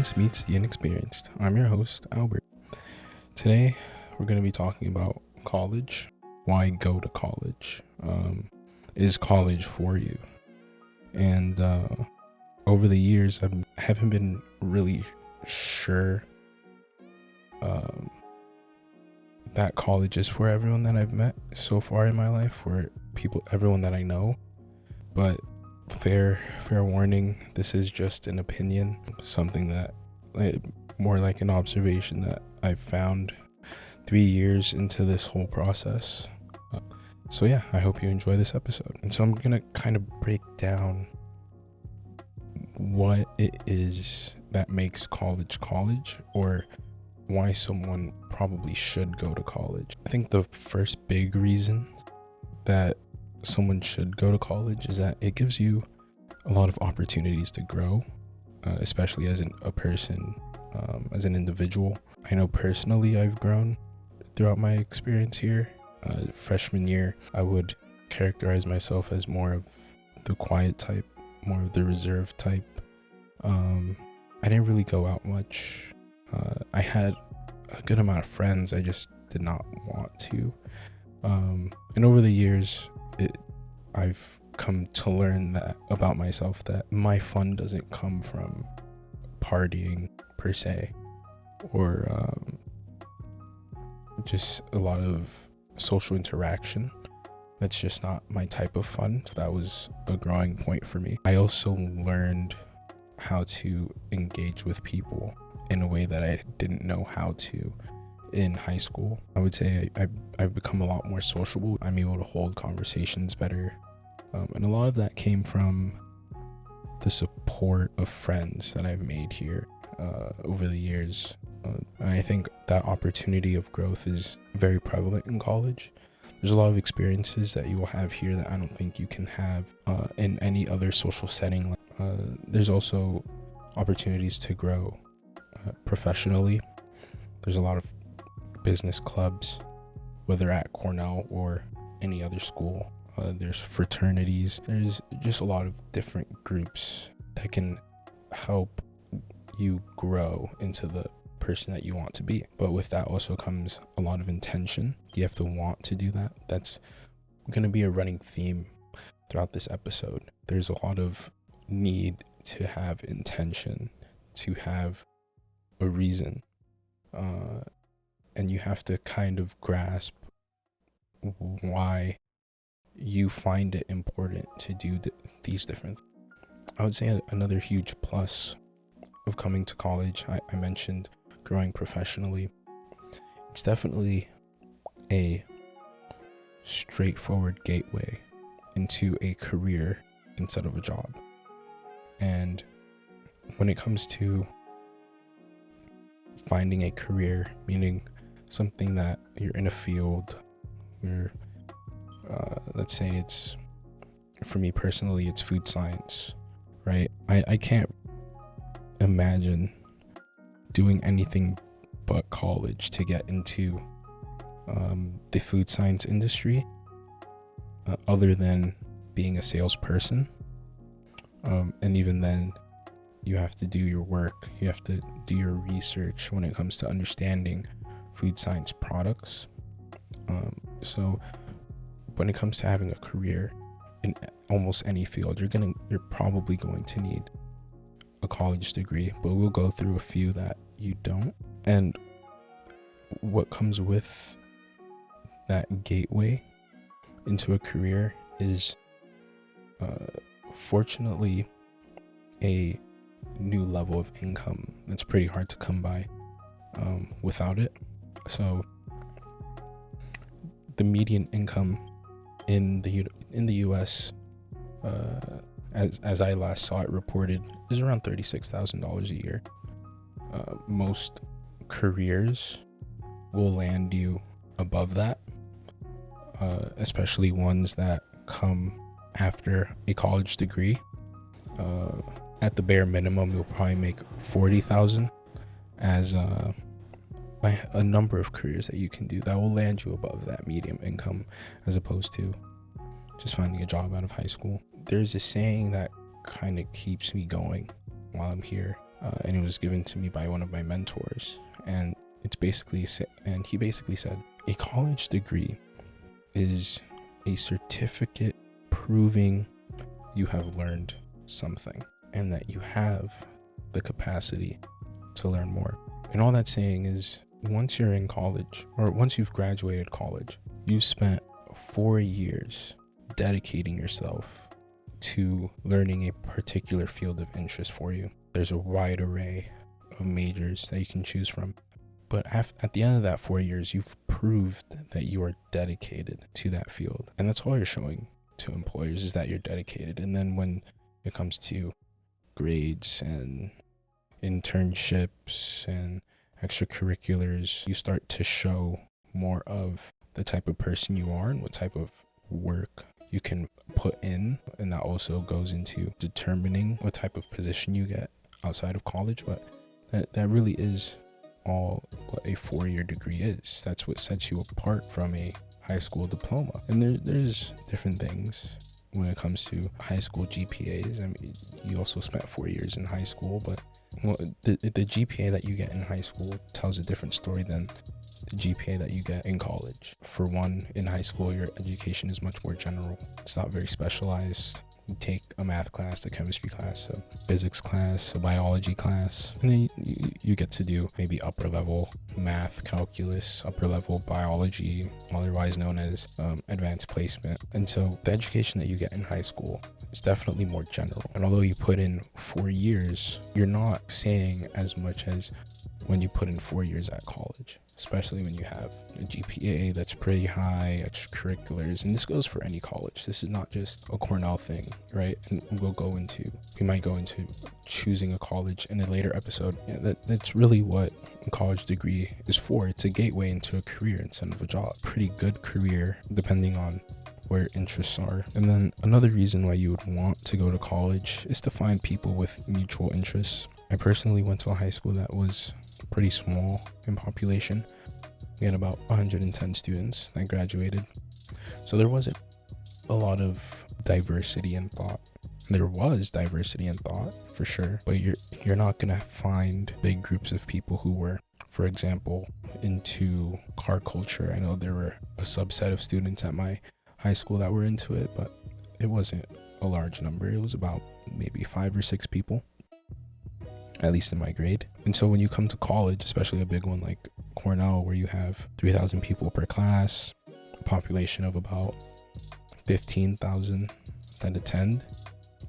Experienced meets the inexperienced. I'm your host, Albert. Today, we're going to be talking about college. Why go to college? Is college for you? And over the years, I haven't been really sure that college is for everyone that I've met so far in my life, for everyone that I know. But fair warning, this is just an opinion, something that more like an observation that I've found 3 years into this whole process. So yeah, I hope you enjoy this episode. And so I'm gonna kind of break down what it is that makes college, or why someone probably should go to college. I think the first big reason that someone should go to college is that it gives you a lot of opportunities to grow, especially as a person, as an individual. I know personally I've grown throughout my experience here. Freshman year, I would characterize myself as more of the quiet type, more of the reserved type. I didn't really go out much. I had a good amount of friends, I just did not want to. And over the years, I've come to learn that about myself, that my fun doesn't come from partying per se, or just a lot of social interaction. That's just not my type of fun. So that was a growing point for me. I also learned how to engage with people in a way that I didn't know how to in high school. I would say I've become a lot more sociable. I'm able to hold conversations better. And a lot of that came from the support of friends that I've made here over the years. I think that opportunity of growth is very prevalent in college. There's a lot of experiences that you will have here that I don't think you can have in any other social setting. There's also opportunities to grow professionally. There's a lot of business clubs, whether at Cornell or any other school. There's fraternities. There's just a lot of different groups that can help you grow into the person that you want to be. But with that also comes a lot of intention. You have to want to do that. That's going to be a running theme throughout this episode. There's a lot of need to have intention, to have a reason, and you have to kind of grasp why you find it important to do these different things. I would say another huge plus of coming to college, I mentioned growing professionally. It's definitely a straightforward gateway into a career instead of a job. And when it comes to finding a career, meaning something that you're in a field, let's say it's, for me personally, it's food science, right? I can't imagine doing anything but college to get into the food science industry, other than being a salesperson. And even then, you have to do your work. You have to do your research when it comes to understanding food science products. So when it comes to having a career in almost any field, you're probably going to need a college degree, but we'll go through a few that you don't. And what comes with that gateway into a career is fortunately a new level of income that's pretty hard to come by without it. So the median income in the US, as I last saw it reported, is around $36,000 a year. Most careers will land you above that, especially ones that come after a college degree. At the bare minimum, you'll probably make $40,000, as a number of careers that you can do that will land you above that medium income, as opposed to just finding a job out of high school. There's a saying that kind of keeps me going while I'm here, and it was given to me by one of my mentors. And he basically said, a college degree is a certificate proving you have learned something and that you have the capacity to learn more. And all that's saying is, once you're in college, or once you've graduated college, you've spent 4 years dedicating yourself to learning a particular field of interest for you. There's a wide array of majors that you can choose from. But at the end of that 4 years, you've proved that you are dedicated to that field. And that's all you're showing to employers, is that you're dedicated. And then when it comes to grades and internships and extracurriculars, you start to show more of the type of person you are and what type of work you can put in. And that also goes into determining what type of position you get outside of college. But that really is all what a 4-year degree is. That's what sets you apart from a high school diploma. And there's different things when it comes to high school GPAs. I mean, you also spent 4 years in high school, but the GPA that you get in high school tells a different story than the GPA that you get in college. For one, in high school, your education is much more general. It's not very specialized. You take a math class, a chemistry class, a physics class, a biology class, and then you get to do maybe upper level math, calculus, upper level biology, otherwise known as advanced placement. And so the education that you get in high school is definitely more general. And although you put in 4 years, you're not saying as much as when you put in 4 years at college, especially when you have a GPA that's pretty high, extracurriculars. And this goes for any college. This is not just a Cornell thing, right? And we might go into choosing a college in a later episode. Yeah, that's really what a college degree is for. It's a gateway into a career instead of a job. Pretty good career, depending on where interests are. And then another reason why you would want to go to college is to find people with mutual interests. I personally went to a high school that was pretty small in population. We had about 110 students that graduated. So there wasn't a lot of diversity in thought. There was diversity in thought for sure, but you're not gonna find big groups of people who were, for example, into car culture. I know there were a subset of students at my high school that were into it, but it wasn't a large number. It was about maybe 5 or 6 people, at least in my grade. And so when you come to college, especially a big one like Cornell, where you have 3,000 people per class, a population of about 15,000 that attend,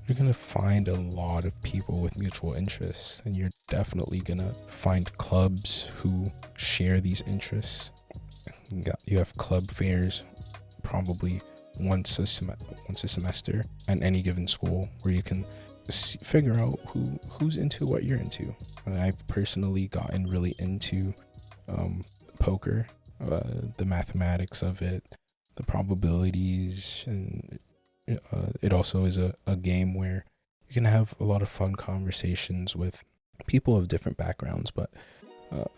you're going to find a lot of people with mutual interests, and you're definitely going to find clubs who share these interests. You have club fairs probably once a semester at any given school, where you can figure out who's into what you're into. And I've personally gotten really into poker, the mathematics of it, the probabilities, and it also is a game where you can have a lot of fun conversations with people of different backgrounds. But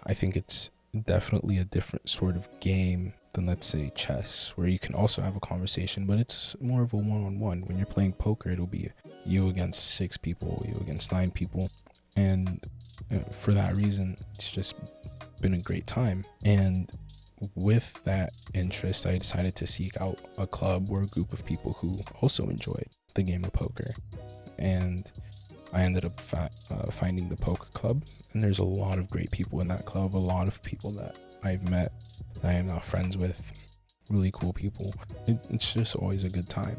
I think it's definitely a different sort of game than, let's say, chess, where you can also have a conversation, but it's more of a one-on-one. When you're playing poker, it'll be you against 6 people, you against 9 people. And for that reason, it's just been a great time. And with that interest, I decided to seek out a club or a group of people who also enjoyed the game of poker. And I ended up finding the poker club. And there's a lot of great people in that club, a lot of people that I've met that I am now friends with, really cool people. It's just always a good time.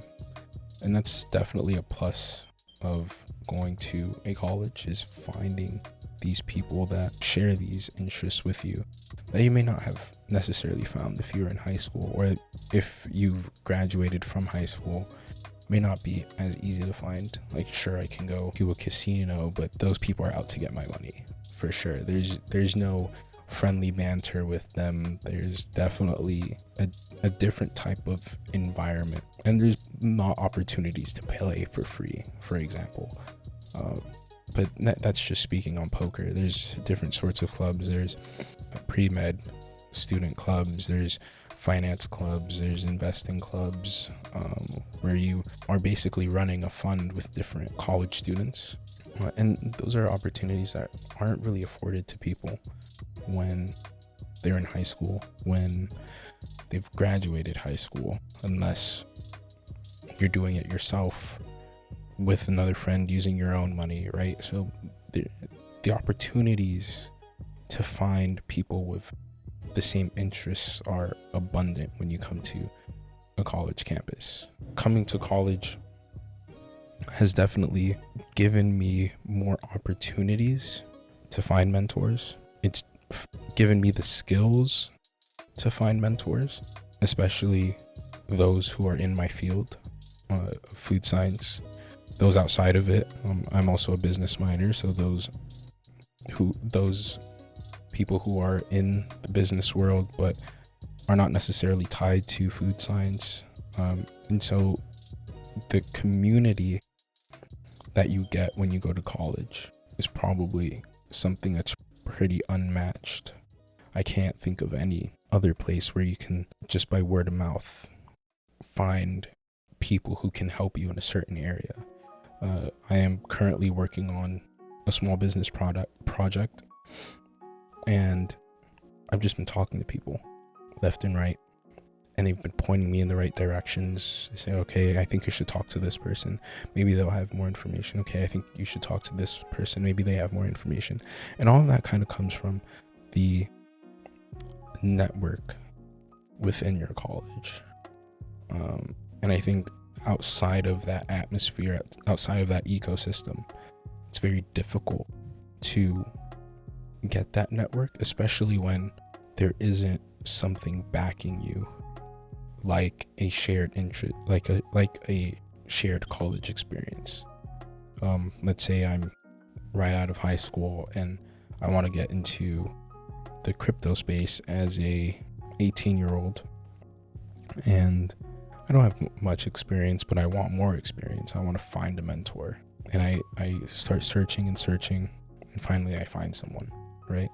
And that's definitely a plus of going to a college, is finding these people that share these interests with you that you may not have necessarily found if you were in high school, or if you've graduated from high school. May not be as easy to find. Like, sure, I can go to a casino, but those people are out to get my money for sure. There's no friendly banter with them. There's definitely a different type of environment, and there's not opportunities to play for free, for example. But that's just speaking on poker. There's different sorts of clubs. There's pre-med student clubs, there's finance clubs, there's investing clubs, where you are basically running a fund with different college students. And those are opportunities that aren't really afforded to people when they're in high school, when they've graduated high school, unless you're doing it yourself with another friend using your own money, right? So the opportunities to find people with the same interests are abundant when you come to a college campus. Coming to college has definitely given me more opportunities to find mentors. It's given me the skills to find mentors, especially those who are in my field, food science. Those outside of it, I'm also a business minor, so those people who are in the business world but are not necessarily tied to food science, and so the community that you get when you go to college is probably something that's pretty unmatched. I can't think of any other place where you can, just by word of mouth, find people who can help you in a certain area. I am currently working on a small business project, and I've just been talking to people left and right, and they've been pointing me in the right directions. They say, okay, I think you should talk to this person. Maybe they'll have more information. Okay, I think you should talk to this person. Maybe they have more information. And all of that kind of comes from the network within your college. And I think outside of that atmosphere, outside of that ecosystem, it's very difficult to get that network, especially when there isn't something backing you, like a shared interest, like a shared college experience. Let's say I'm right out of high school and I want to get into the crypto space as a 18-year-old, and I don't have much experience, but I want more experience. I want to find a mentor, and I start searching, and finally I find someone, right?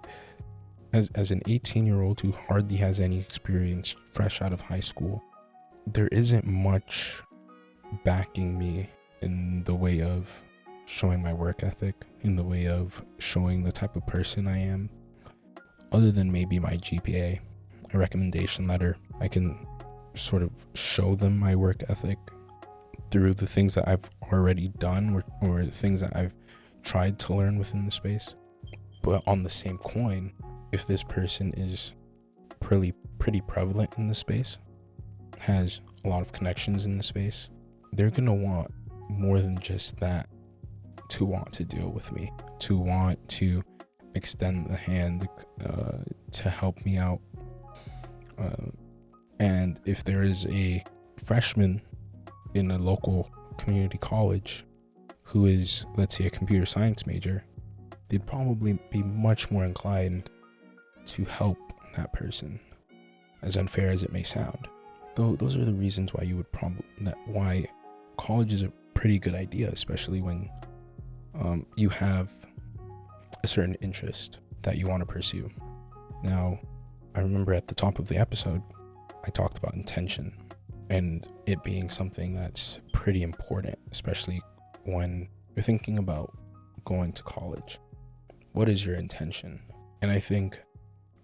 As an 18-year-old who hardly has any experience, fresh out of high school, there isn't much backing me in the way of showing my work ethic, in the way of showing the type of person I am, other than maybe my GPA, a recommendation letter. I can sort of show them my work ethic through the things that I've already done, or the things that I've tried to learn within the space. But on the same coin, if this person is pretty prevalent in the space, has a lot of connections in the space, they're gonna want more than just that to want to deal with me, to want to extend the hand to help me out. And if there is a freshman in a local community college who is, let's say, a computer science major, they'd probably be much more inclined to help that person, as unfair as it may sound. Though those are the reasons why you would why college is a pretty good idea, especially when you have a certain interest that you want to pursue. Now, I remember at the top of the episode, I talked about intention and it being something that's pretty important, especially when you're thinking about going to college. What is your intention? And I think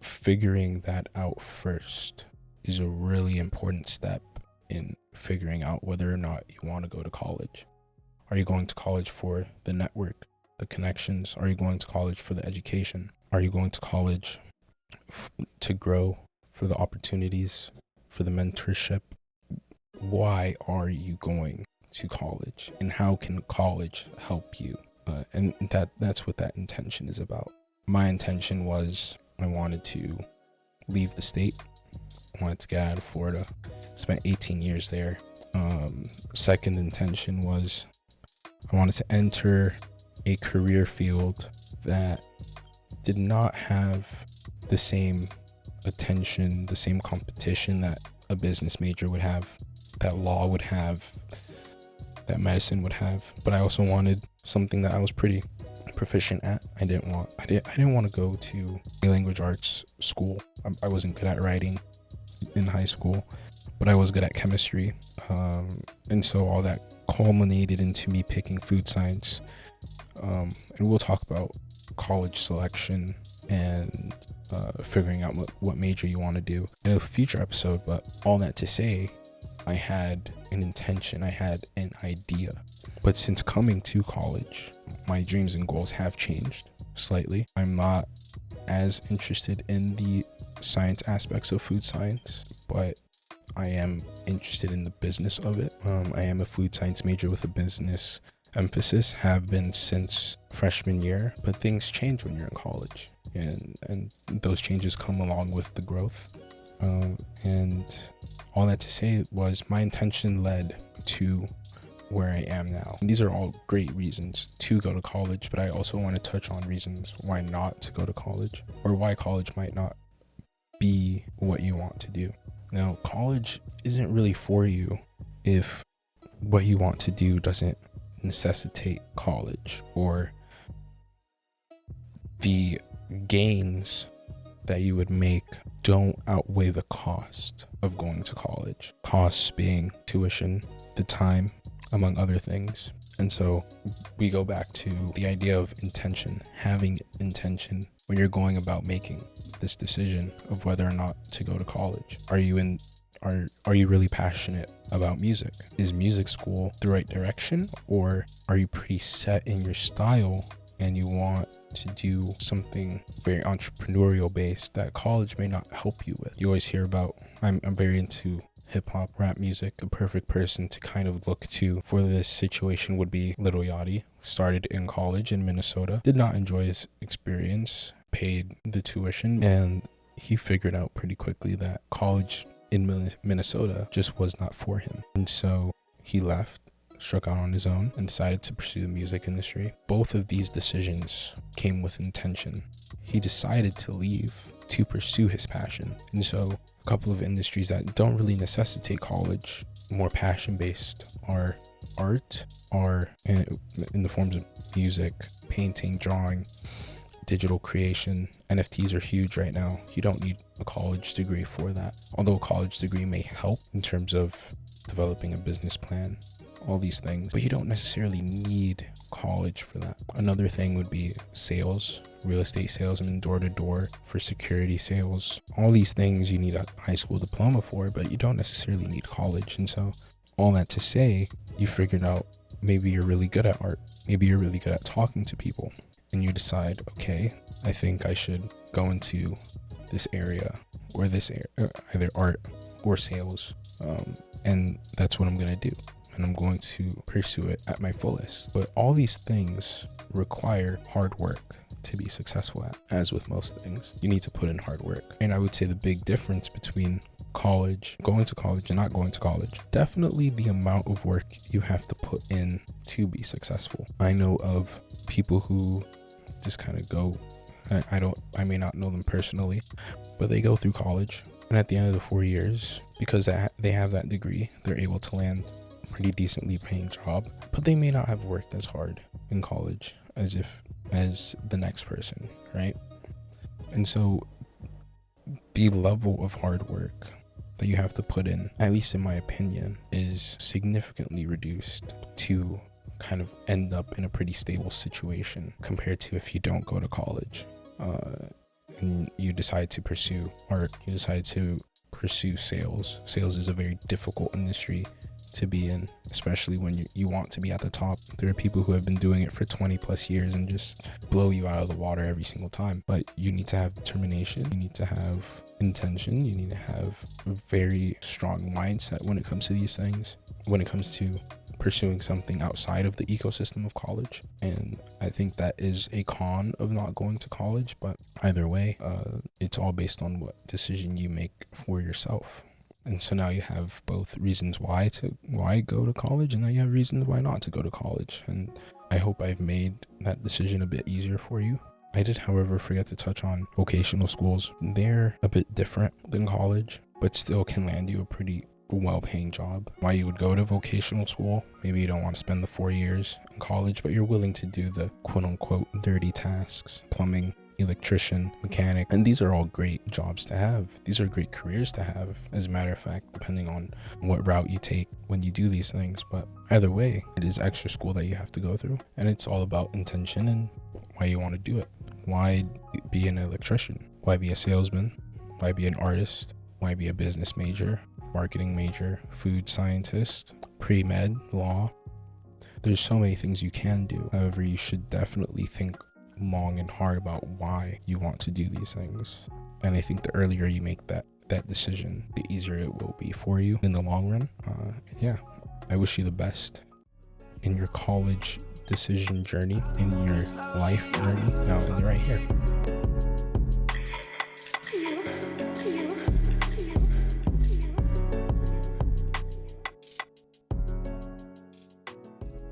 figuring that out first is a really important step in figuring out whether or not you want to go to college. Are you going to college for the network, the connections? Are you going to college for the education? Are you going to college to grow, for the opportunities, for the mentorship? Why are you going to college, and how can college help you? And that's what that intention is about. My intention was I wanted to leave the state. I wanted to get out of Florida. Spent 18 years there. Second intention was I wanted to enter a career field that did not have the same attention, the same competition that a business major would have, that law would have, that medicine would have. But I also wanted something that I was pretty proficient at. I didn't want to go to a language arts school. I wasn't good at writing in high school, but I was good at chemistry. And so all that culminated into me picking food science. And we'll talk about college selection and figuring out what major you want to do in a future episode. But all that to say, I had an intention, I had an idea. But since coming to college, my dreams and goals have changed slightly. I'm not as interested in the science aspects of food science, but I am interested in the business of it. I am a food science major with a business emphasis, have been since freshman year, but things change when you're in college, and those changes come along with the growth. And all that to say was my intention led to where I am now. And these are all great reasons to go to college, but I also want to touch on reasons why not to go to college, or why college might not be what you want to do. Now, college isn't really for you if what you want to do doesn't necessitate college, or the gains that you would make don't outweigh the cost of going to college. Costs being tuition, the time, among other things. And so we go back to the idea of intention, having intention when you're going about making this decision of whether or not to go to college. Are you really passionate about music? Is music school the right direction, or are you pretty set in your style and you want to do something very entrepreneurial based that college may not help you with? You always hear about, I'm very into hip-hop, rap music. The perfect person to kind of look to for this situation would be Lil Yachty. Started in college in Minnesota, did not enjoy his experience, paid the tuition, and he figured out pretty quickly that college in Minnesota just was not for him. And so he left, struck out on his own, and decided to pursue the music industry. Both of these decisions came with intention. He decided to leave to pursue his passion. And so a couple of industries that don't really necessitate college, more passion-based, are art, are in the forms of music, painting, drawing, digital creation. NFTs are huge right now. You don't need a college degree for that. Although a college degree may help in terms of developing a business plan, all these things, but you don't necessarily need college for that. Another thing would be sales, real estate sales, door-to-door for security sales. All these things you need a high school diploma for, but you don't necessarily need college. And so all that to say, you figured out maybe you're really good at art. Maybe you're really good at talking to people, and you decide, okay, I think I should go into this area or this area, either art or sales. And that's what I'm going to do. And I'm going to pursue it at my fullest. But all these things require hard work to be successful at. As with most things, you need to put in hard work. And I would say the big difference between college, going to college, and not going to college, definitely the amount of work you have to put in to be successful. I know of people who just kind of go, I may not know them personally, but they go through college, and at the end of the 4 years, because they have that degree, they're able to land pretty decently paying job, but they may not have worked as hard in college as the next person, right? And so the level of hard work that you have to put in, at least in my opinion, is significantly reduced to kind of end up in a pretty stable situation compared to if you don't go to college and you decide to pursue art, you decide to pursue sales. Sales is a very difficult industry to be in, especially when you want to be at the top. There are people who have been doing it for 20 plus years and just blow you out of the water every single time. But you need to have determination, you need to have intention, you need to have a very strong mindset when it comes to these things, when it comes to pursuing something outside of the ecosystem of college. And I think that is a con of not going to college, but either way, it's all based on what decision you make for yourself. And so now you have both reasons why go to college, and now you have reasons why not to go to college. And I hope I've made that decision a bit easier for you. I did, however, forget to touch on vocational schools. They're a bit different than college, but still can land you a pretty well-paying job. Why you would go to vocational school, maybe you don't want to spend the 4 years in college, but you're willing to do the quote-unquote dirty tasks, plumbing, electrician, mechanic, and these are all great jobs to have. These are great careers to have, as a matter of fact, depending on what route you take when you do these things. But either way, it is extra school that you have to go through, and it's all about intention and why you want to do it. Why be an electrician? Why be a salesman? Why be an artist? Why be a business major, marketing major, food scientist, pre-med, law? There's so many things you can do. However, you should definitely think long and hard about why you want to do these things. And I think the earlier you make that decision, the easier it will be for you in the long run. Yeah, I wish you the best in your college decision journey, in your life journey. Now, and right here.